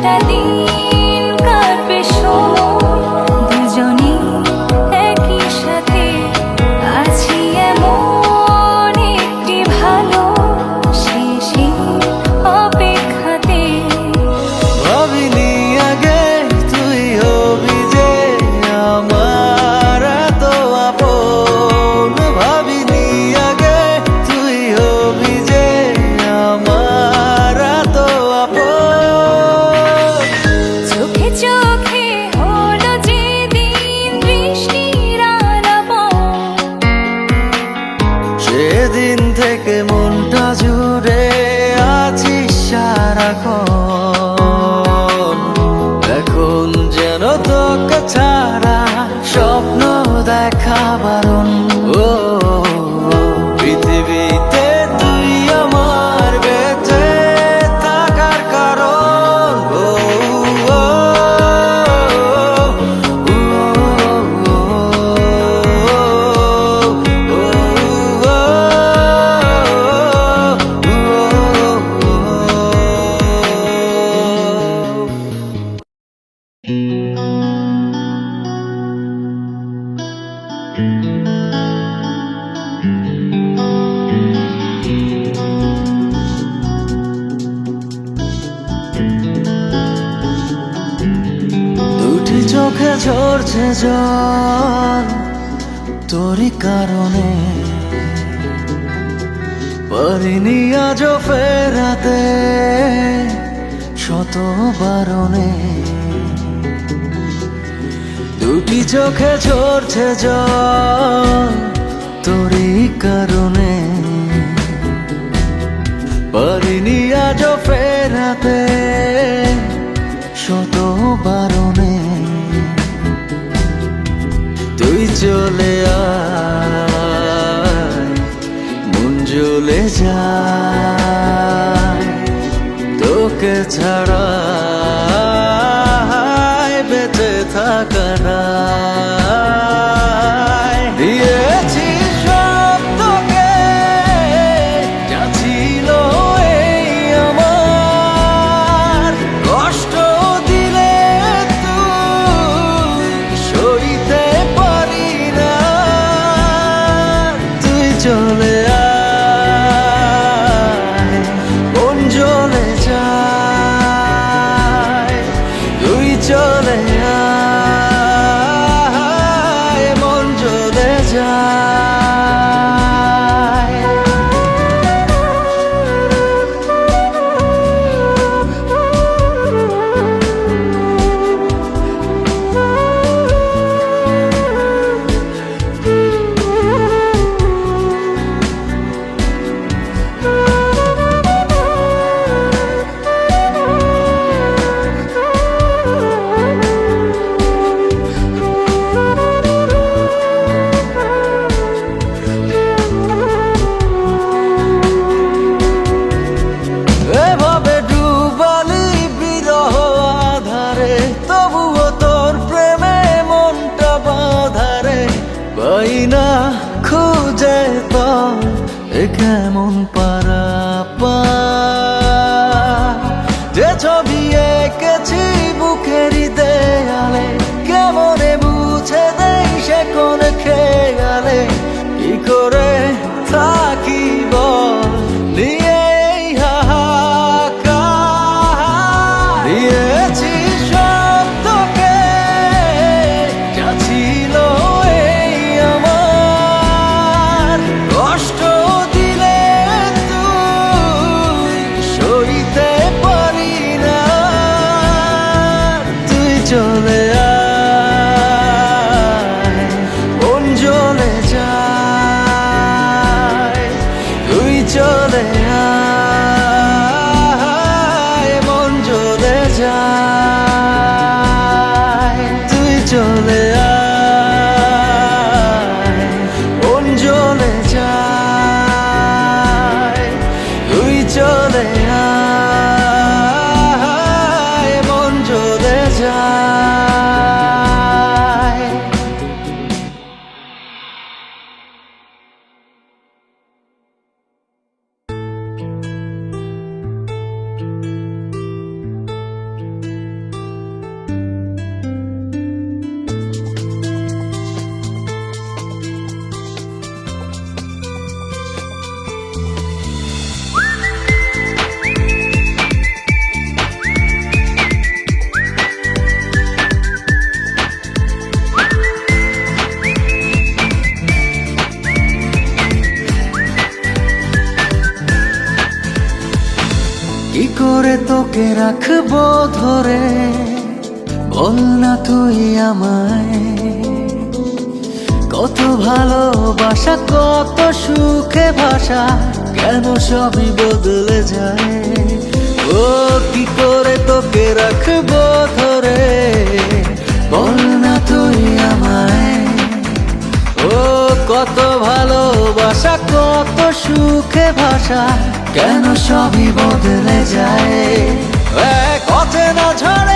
একটা দিন কাটবে দুজনে একই সাথে আছি এমন একটি ভালো শেষের অপেক্ষাতে। ভাবিনি আগে তুই হবি যে আমার এত আপন, ভাবিনি আগে তুই হবি যে আমার এত আপন। চোখে চোখে হলো যেদিন বৃষ্টির আলাপন, সেদিন থেকে মনটা জুড়ে আছিস সারাক্ষণ। এখন যেন তোকে ছাড়া স্বপ্ন দেখা বারণ। ও পৃথিবীতে তুই আমার বেঁচে থাকার কারণ। ও ও, ও, দুটি চোখে ঝরছে জল তোরই কারণে, পারিনি আজও ফেরাতে শত বারণে। দুটি চোখে ঝরছে জল তোরই কারণে, পারিনি আজও ফেরাতে শত বারণে। তুই চলে আয় মন জ্বলে যায়, তোকে ছাড়া বেঁচে থাকা দায়। দিয়েছি সব তোকে যা ছিল এই আমার, কষ্ট দিলে তুই সইতে পারি না। তুই চলে আয় মন জ্বলে যায়, তুই চলে আয় মন জ্বলে যায়। এভাবে ডুবালি বিরহ আধারে, তবুও তোর প্রেমে মনটা বাঁধারে। পাই না খুঁজে তো এ কেমন পারাপা, যে ছবি এঁকেছি বুকেরই দেয়ালে, কেমনে মুছে দেই সে কোন খেয়ালে। কি করে থাকি বল নিয়ে এই হাহাকার, দিয়েছি সব তোকে যা ছিল এই আমার, কষ্ট দিলে তুই সইতে পারি না। তুই চলে আয় মন জ্বলে যায়, তুই চলে আয় মন জ্বলে যায়। তুই চলে আয় মন জ্বলে যায়, তুই চলে আয় মন জ্বলে যায়। রাখবো ধরে, বল না তুই আমায়। কত ভালোবাসা, কত সুখে ভাষা, কেন সবই বদলে যায়। ও কি করে তোকে রাখবো ধরে, বল না তুই আমায়। ও কত ভালোবাসা, কত সুখে ভাষা, কেন সবই বদলে যায়। এক অচেনা ঝড়ে